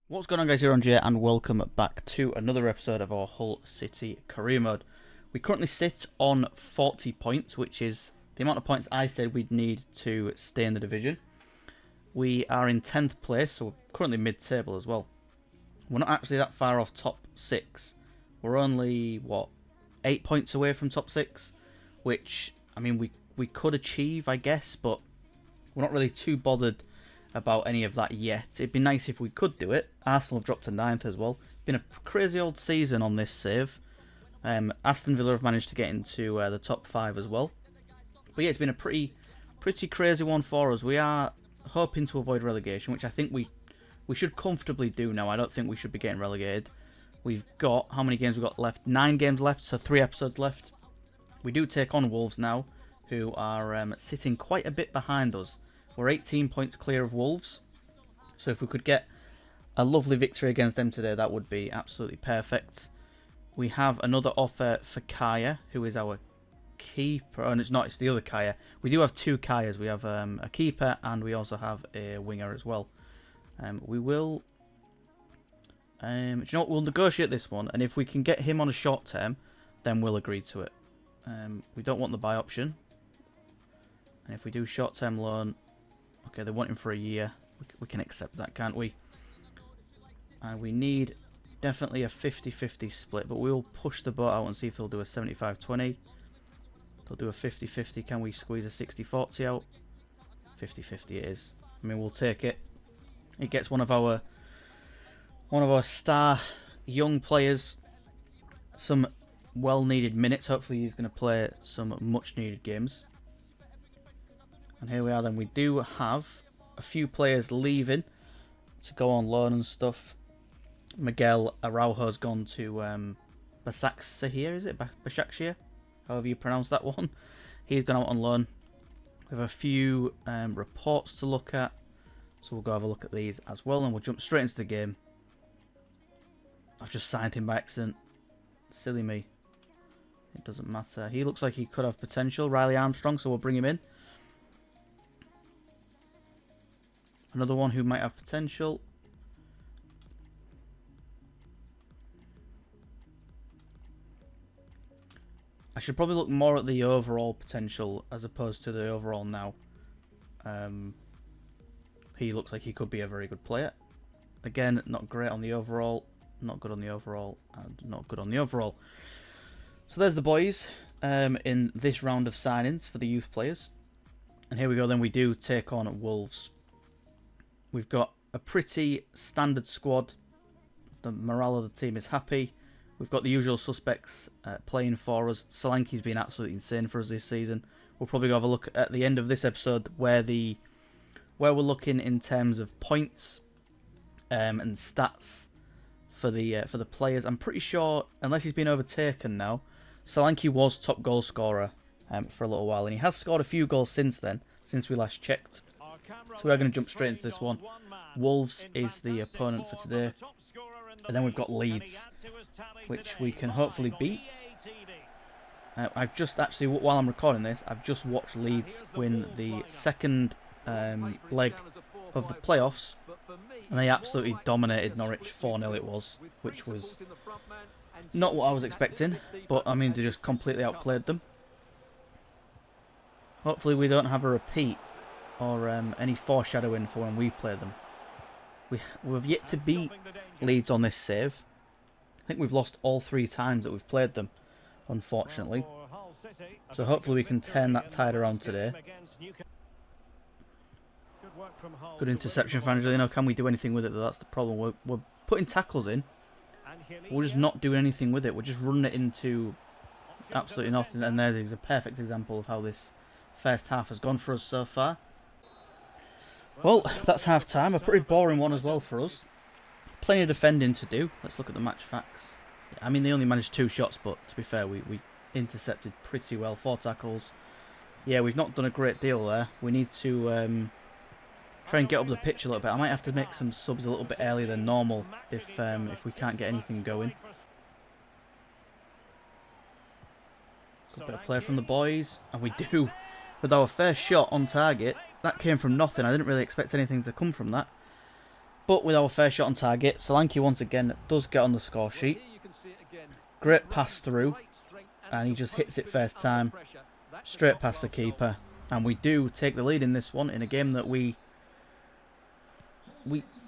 What's going on, guys? EirronJ, and welcome back to another episode of our Hull City career mode. We currently sit on 40 points, which is the amount of points I said we'd need to stay in the division. We are in 10th place, so we're currently mid-table as well. We're not actually that far off top 6. We're only, 8 points away from top 6, which, I mean, we could achieve, I guess, but we're not really too bothered about any of that yet. It'd be nice if we could do it. Arsenal have dropped to 9th as well. Been a crazy old season on this save. Aston Villa have managed to get into the top 5 as well. But yeah, it's been a pretty crazy one for us. We are hoping to avoid relegation, which I think we should comfortably do now. I don't think we should be getting relegated. We've got, how many games we've got left? 9 games left, so 3 episodes left. We do take on Wolves now, who are sitting quite a bit behind us. We're 18 points clear of Wolves, so if we could get a lovely victory against them today, that would be absolutely perfect. We have another offer for Kaya, who is our keeper. Oh, and it's not, it's the other Kaya. We do have 2 Kayas. We have a keeper, and we also have a winger as well. We will... do you know what? We'll negotiate this one, and if we can get him on a short term, then we'll agree to it. We don't want the buy option. And if we do short-term loan... Okay, they want him for a year. We can accept that, can't we? And we need definitely a 50-50 split, but we'll push the boat out and see if they'll do a 75-20. They'll do a 50-50. Can we squeeze a 60-40 out? 50-50 it is. I mean, we'll take it. It gets one of our star young players some well-needed minutes. Hopefully he's going to play some much-needed games. And here we are then. We do have a few players leaving to go on loan and stuff. Miguel Araujo's gone to Başakşehir, is it? Başakşehir? However you pronounce that one. He's gone out on loan. We have a few reports to look at. So we'll go have a look at these as well. And we'll jump straight into the game. I've just signed him by accident. Silly me. It doesn't matter. He looks like he could have potential. Riley Armstrong, so we'll bring him in. Another one who might have potential. I should probably look more at the overall potential as opposed to the overall now. He looks like he could be a very good player. Again, not great on the overall, not good on the overall, and not good on the overall. So there's the boys in this round of signings for the youth players. And here we go then, we do take on Wolves. We've got a pretty standard squad. The morale of the team is happy. We've got the usual suspects playing for us. Solanke's been absolutely insane for us this season. We'll probably go have a look at the end of this episode where we're looking in terms of points and stats for the players. I'm pretty sure, unless he's been overtaken now, Solanke was top goal scorer for a little while, and he has scored a few goals since then, since we last checked. So we're going to jump straight into this one. Wolves is the opponent for today. And then we've got Leeds, which we can hopefully beat. I've just actually, while I'm recording this, I've just watched Leeds win the second leg of the playoffs. And they absolutely dominated Norwich. 4-0 it was, which was not what I was expecting. But, I mean, they just completely outplayed them. Hopefully we don't have a repeat or any foreshadowing for when we play them. We've yet to beat Leeds on this save. I think we've lost all 3 times that we've played them, unfortunately. So hopefully we can turn that tide around today. Good interception for Angelino. Can we do anything with it though? That's the problem. We're putting tackles in. We're just not doing anything with it. We're just running it into absolutely nothing. And there's a perfect example of how this first half has gone for us so far. Well, that's half time. A pretty boring one as well for us. Plenty of defending to do. Let's look at the match facts. I mean, they only managed 2 shots, but to be fair, we intercepted pretty well. 4 tackles. Yeah, we've not done a great deal there. We need to try and get up the pitch a little bit. I might have to make some subs a little bit earlier than normal if we can't get anything going. Good bit of play from the boys, and we do. With our first shot on target, that came from nothing. I didn't really expect anything to come from that. But with our fair shot on target, Solanke once again does get on the score sheet. Great pass through, and he just hits it first time, straight past the keeper. And we do take the lead in this one, in a game that we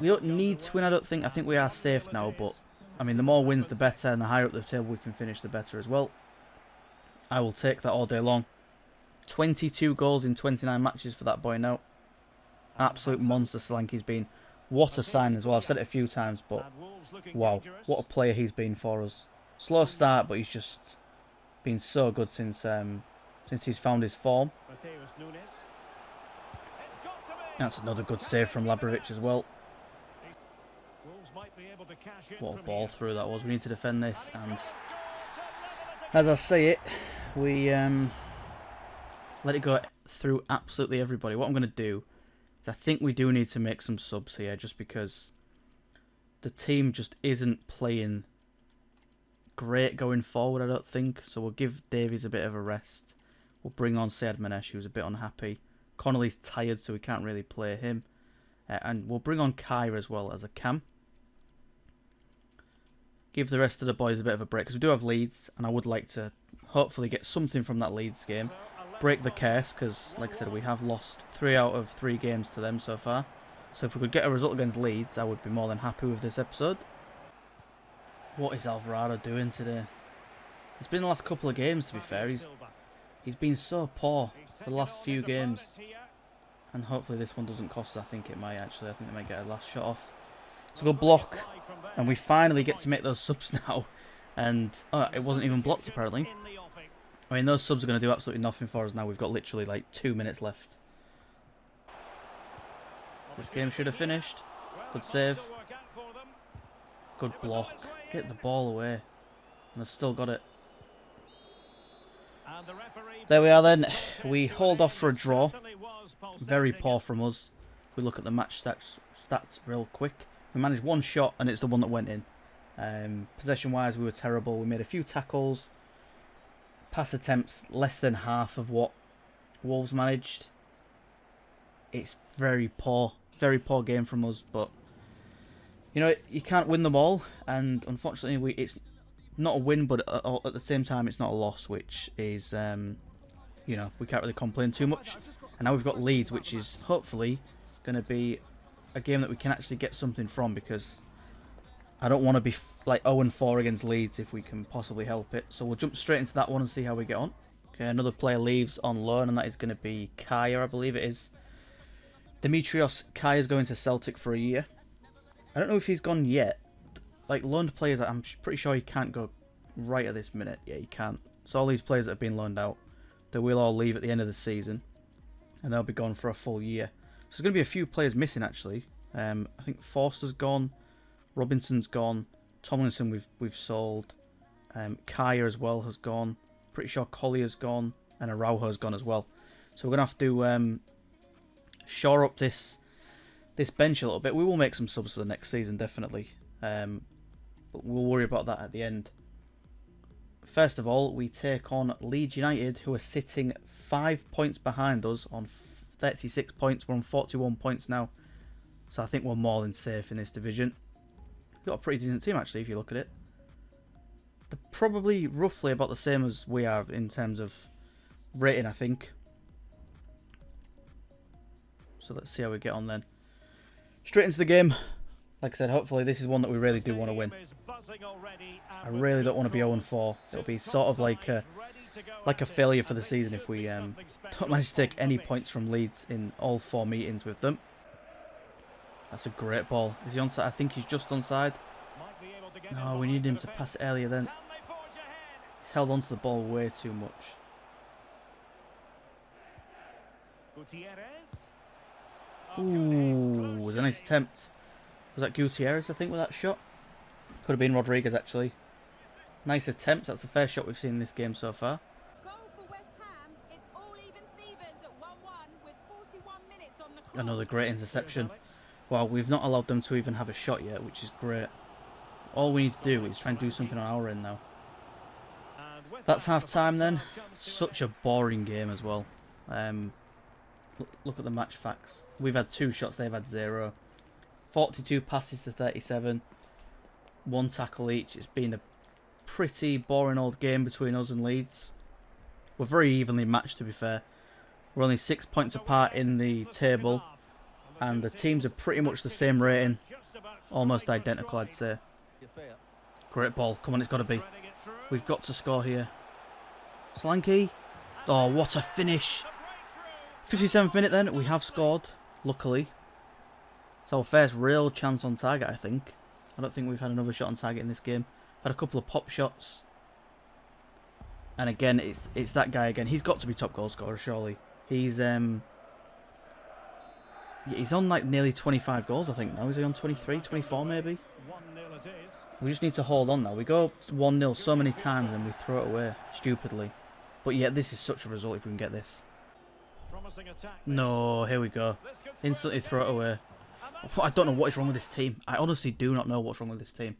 don't need to win, I don't think. I think we are safe now, but I mean, the more wins the better, and the higher up the table we can finish, the better as well. I will take that all day long. 22 goals in 29 matches for that boy now. Absolute monster Solanke's been. What a sign as well. I've said it a few times, but wow, what a player he's been for us. Slow start, but he's just been so good since he's found his form. That's another good save from Labrovic as well. What a ball through that was. We need to defend this, and as I say it, we let it go through absolutely everybody. What I'm going to do is I think we do need to make some subs here, just because the team just isn't playing great going forward, I don't think. So we'll give Davies a bit of a rest. We'll bring on Sead Manesh, who's a bit unhappy. Connolly's tired, so we can't really play him. And we'll bring on Kyer as well as a cam. Give the rest of the boys a bit of a break, because we do have Leeds, and I would like to hopefully get something from that Leeds game. Break the curse, because like I said, we have lost 3 out of 3 games to them so far. So if we could get a result against Leeds, I would be more than happy with this episode. What is Alvarado doing today? It's been the last couple of games, to be fair. He's been so poor for the last few games. And hopefully this one doesn't cost us. I think it might actually. I think they might get a last shot off. It's a good block. And we finally get to make those subs now. And it wasn't even blocked apparently. I mean, those subs are going to do absolutely nothing for us now. We've got literally like 2 minutes left. This game should have finished. Good save. Good block. Get the ball away. And they've still got it. There we are then. We hold off for a draw. Very poor from us. If we look at the match stats real quick. We managed 1 shot and it's the one that went in. Possession wise we were terrible. We made a few tackles. Pass attempts less than half of what Wolves managed. It's very poor game from us, but you know, you can't win them all, and unfortunately it's not a win, but at the same time it's not a loss, which is you know, we can't really complain too much. And now we've got Leeds, which is hopefully going to be a game that we can actually get something from, because I don't want to be like 0-4 against Leeds if we can possibly help it. So we'll jump straight into that one and see how we get on. Okay, another player leaves on loan, and that is going to be Kyer, I believe it is. Dimitrios Kyer's going to Celtic for a year. I don't know if he's gone yet. Like, loaned players, I'm pretty sure he can't go right at this minute. Yeah, he can't. So all these players that have been loaned out, they will all leave at the end of the season, and they'll be gone for a full year. So there's going to be a few players missing, actually. I think Forster's gone. Robinson's gone. Tomlinson we've sold. Kyer as well has gone. Pretty sure Collier's gone. And Araujo's gone as well. So we're going to have to shore up this bench a little bit. We will make some subs for the next season, definitely. But we'll worry about that at the end. First of all, we take on Leeds United, who are sitting 5 points behind us on 36 points. We're on 41 points now. So I think we're more than safe in this division. We've got a pretty decent team, actually, if you look at it. They're probably roughly about the same as we are in terms of rating, I think. So let's see how we get on then. Straight into the game. Like I said, hopefully this is one that we really do want to win. I really don't want to be 0-4. It'll be sort of like a failure for the season if we don't manage to take any points from Leeds in all 4 meetings with them. That's a great ball. Is he onside? I think he's just onside. No, we need him to pass it earlier then. He's held onto the ball way too much. Ooh, was a nice attempt. Was that Gutierrez, I think, with that shot? Could have been Rodriguez, actually. Nice attempt. That's the first shot we've seen in this game so far. Another great interception. Wow, we've not allowed them to even have a shot yet, which is great. All we need to do is try and do something on our end now. That's half time then. Such a boring game as well. Look at the match facts. We've had 2 shots, they've had 0. 42 passes to 37. 1 tackle each. It's been a pretty boring old game between us and Leeds. We're very evenly matched, to be fair. We're only 6 points apart in the table, and the teams are pretty much the same rating. Almost identical, I'd say. Great ball. Come on, it's got to be. We've got to score here. Solanke. Oh, what a finish. 57th minute then. We have scored, luckily. It's our first real chance on target, I think. I don't think we've had another shot on target in this game. Had a couple of pop shots. And again, it's that guy again. He's got to be top goal scorer, surely. He's on like nearly 25 goals, I think now. Is he on 23, 24 maybe? We just need to hold on now. We go 1-0 so many times and we throw it away stupidly. But yeah, this is such a result if we can get this. No, here we go. Instantly throw it away. I don't know what is wrong with this team. I honestly do not know what's wrong with this team.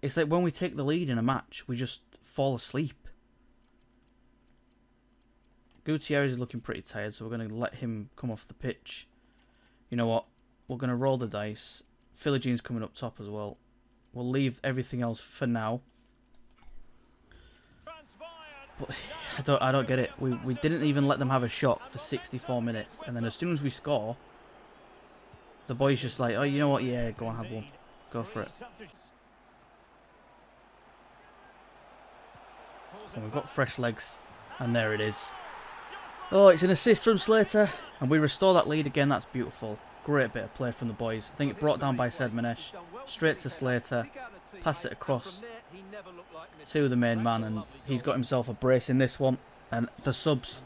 It's like when we take the lead in a match, we just fall asleep. Gutierrez is looking pretty tired, so we're going to let him come off the pitch. You know what? We're going to roll the dice. Philigine's coming up top as well. We'll leave everything else for now. But I don't get it. We didn't even let them have a shot for 64 minutes. And then as soon as we score, the boys just like, oh, you know what? Yeah, go on, have one. Go for it. And we've got fresh legs. And there it is. Oh, it's an assist from Slater. And we restore that lead again. That's beautiful. Great bit of play from the boys. I think it brought down by Sedmanesh. Straight to Slater. Pass it across to the main man. And he's got himself a brace in this one. And the subs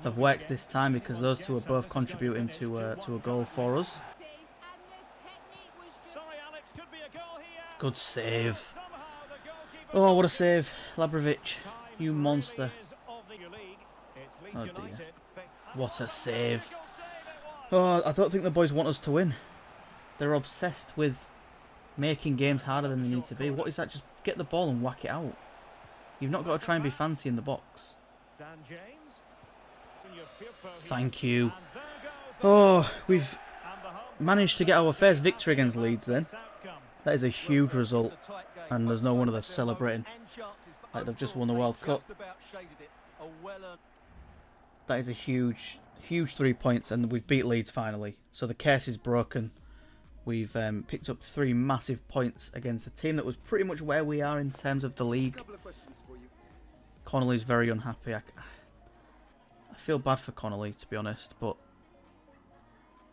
have worked this time because those two are both contributing to a goal for us. Good save. Oh, what a save. Labrovic, you monster. Oh dear. What a save. Oh, I don't think the boys want us to win. They're obsessed with making games harder than they need to be. What is that? Just get the ball and whack it out. You've not got to try and be fancy in the box. Thank you. Oh, we've managed to get our first victory against Leeds then. That is a huge result. And there's no wonder they're celebrating like they've just won the World Cup. That is a huge 3 points, and we've beat Leeds finally. So the curse is broken. We've picked up 3 massive points against a team that was pretty much where we are in terms of the league. Connolly's very unhappy. I feel bad for Connolly, to be honest, but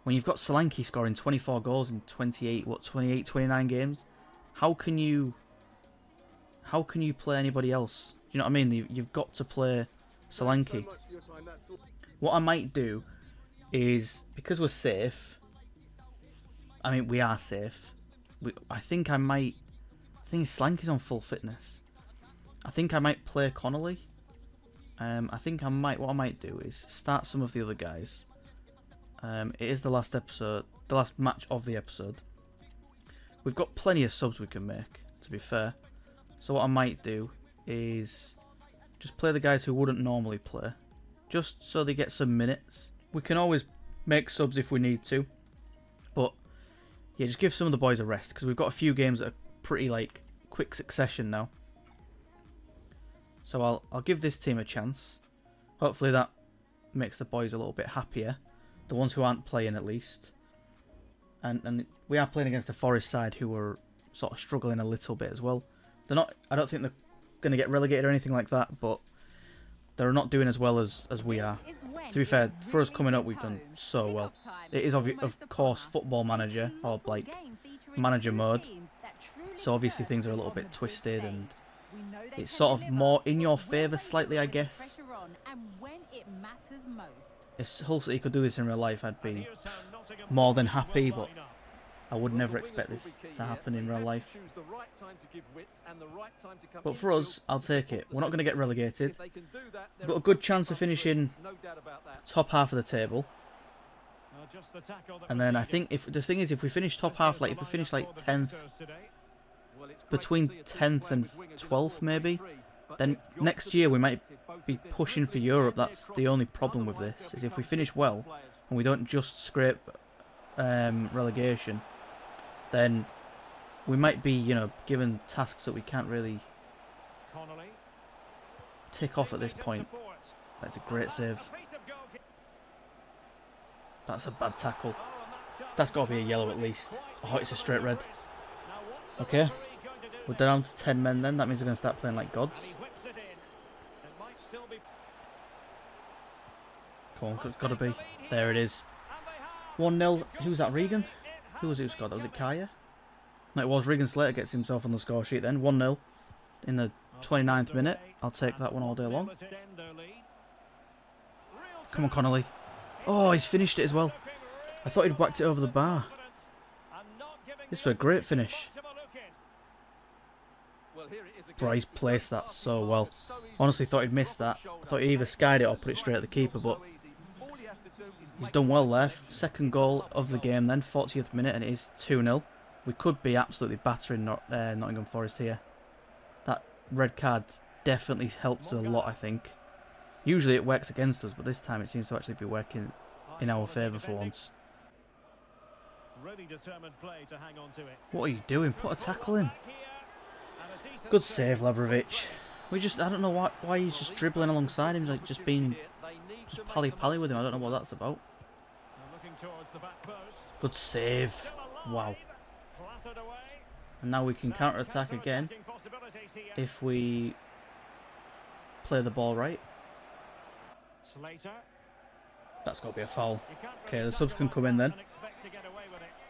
when you've got Solanke scoring 24 goals in 28, 29 games, how can you play anybody else? Do you know what I mean? You've got to play Solanke. What I might do is, because we're safe, I mean, we are safe. I think Solanke's on full fitness. I think I might play Connolly. What I might do is start some of the other guys. It is the last episode, the last match of the episode. We've got plenty of subs we can make, to be fair. So what I might do is just play the guys who wouldn't normally play, just so they get some minutes. We can always make subs if we need to, but yeah, just give some of the boys a rest, because we've got a few games that are pretty like quick succession now. So I'll give this team a chance. Hopefully that makes the boys a little bit happier, the ones who aren't playing at least. And we are playing against the Forest side, who are sort of struggling a little bit as well. They're not. I don't think they're going to get relegated or anything like that, but they're not doing as well as we are. To be fair, for us coming up, we've done so well. It is of course Football Manager, or like Manager mode, so obviously things are a little bit twisted and it's sort of more in your favour slightly, I guess. If Hull City could do this in real life, I'd be more than happy, but I would never expect this to happen in real life. But for us, I'll take it. We're not going to get relegated. We've got a good chance of finishing top half of the table. And then I think if we finish top half, like if we finish like 10th, between 10th and 12th maybe, then next year we might be pushing for Europe. That's the only problem with this, is if we finish well and we don't just scrape relegation, then we might be, you know, given tasks that we can't really tick off at this point. That's a great save. That's a bad tackle. That's got to be a yellow at least. Oh, it's a straight red. Okay. We're down to 10 men then. That means they're going to start playing like gods. Come on, it's got to be. There it is. 1-0. Who's that, Regan? Who was it who scored? Was it Kaya? No, it was. Regan Slater gets himself on the score sheet then. 1-0 in the 29th minute. I'll take that one all day long. Come on, Connolly. Oh, he's finished it as well. I thought he'd whacked it over the bar. This was a great finish. Bryce placed that so well. Honestly thought he'd missed that. I thought he either skied it or put it straight at the keeper, but he's done well there. Second goal of the game then, 40th minute, and it is 2-0. We could be absolutely battering Nottingham Forest here. That red card definitely helps a lot, I think. Usually it works against us, but this time it seems to actually be working in our favour for once. What are you doing? Put a tackle in. Good save, Labrovic. I don't know why he's just dribbling alongside him, like just being pally-pally with him. I don't know what that's about. Good save. Wow. And now we can counter-attack again if we play the ball right. That's got to be a foul. Okay, the subs can come in then.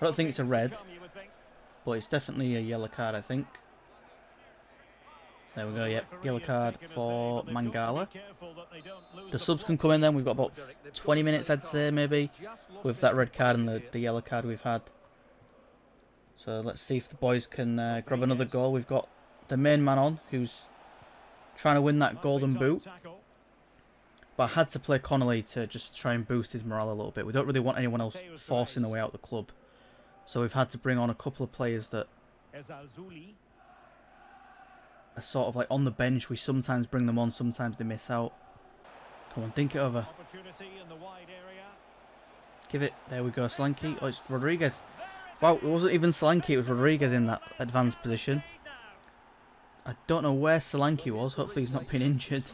I don't think it's a red, but it's definitely a yellow card, I think. There we go, yep. Yellow card for Mangala. The subs can come in then. We've got about 20 minutes, I'd say, maybe, with that red card and the yellow card we've had. So let's see if the boys can grab another goal. We've got the main man on, who's trying to win that golden boot. But I had to play Connolly to just try and boost his morale a little bit. We don't really want anyone else forcing their way out of the club. So we've had to bring on a couple of players that are sort of like on the bench. We sometimes bring them on, sometimes they miss out. Come on, dink it over. Give it. There we go, Solanke. Oh, it's Rodriguez. Wow, it wasn't even Solanke, it was Rodriguez in that advanced position. I don't know where Solanke was. Hopefully he's not been injured.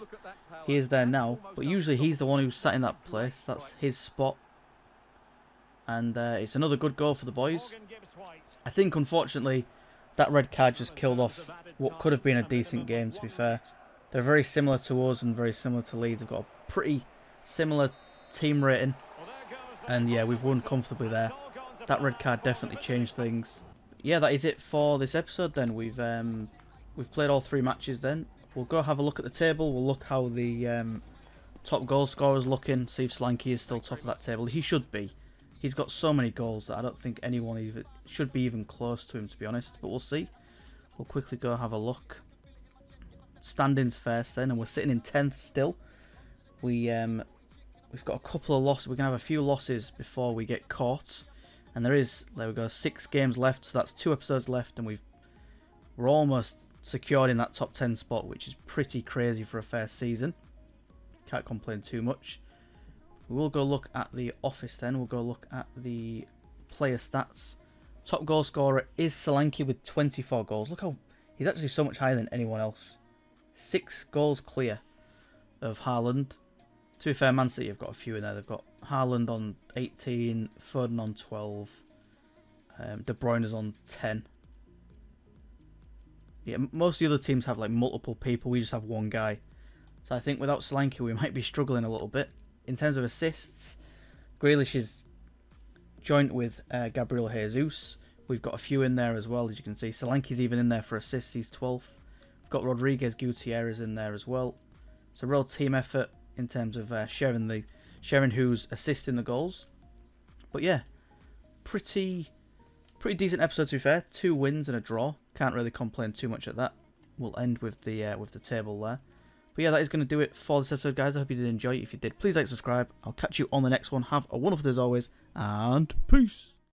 He is there now. But usually he's the one who's sat in that place. That's his spot. And it's another good goal for the boys. I think, unfortunately, that red card just killed off what could have been a decent game, to be fair. They're very similar to us and very similar to Leeds. They've got a pretty similar team rating. And yeah, we've won comfortably there. That red card definitely changed things. Yeah, that is it for this episode then. We've played all 3 matches then. We'll go have a look at the table. We'll look how the top goal scorer's looking. See if Solanke is still top of that table. He should be. He's got so many goals that I don't think anyone should be even close to him, to be honest. But we'll see. We'll quickly go have a look. Standings first then, and we're sitting in 10th still. We've got a couple of losses. We're going to have a few losses before we get caught. And there we go, 6 games left. So that's 2 episodes left, and we're almost secured in that top 10 spot, which is pretty crazy for a first season. Can't complain too much. We will go look at the office then. We'll go look at the player stats. Top goal scorer is Solanke with 24 goals. Look how he's actually so much higher than anyone else. 6 goals clear of Haaland. To be fair, Man City have got a few in there. They've got Haaland on 18, Foden on 12, De Bruyne's on 10. Yeah, most of the other teams have like multiple people. We just have one guy. So I think without Solanke, we might be struggling a little bit. In terms of assists, Grealish is joint with Gabriel Jesus. We've got a few in there as well, as you can see. Solanke's even in there for assists. He's 12th. We've got Rodriguez Gutierrez in there as well. It's a real team effort in terms of sharing who's assisting the goals. But yeah, pretty decent episode, to be fair. 2 wins and a draw. Can't really complain too much at that. We'll end with the table there. But yeah, that is going to do it for this episode, guys. I hope you did enjoy it. If you did, please like, subscribe. I'll catch you on the next one. Have a wonderful day as always, and peace.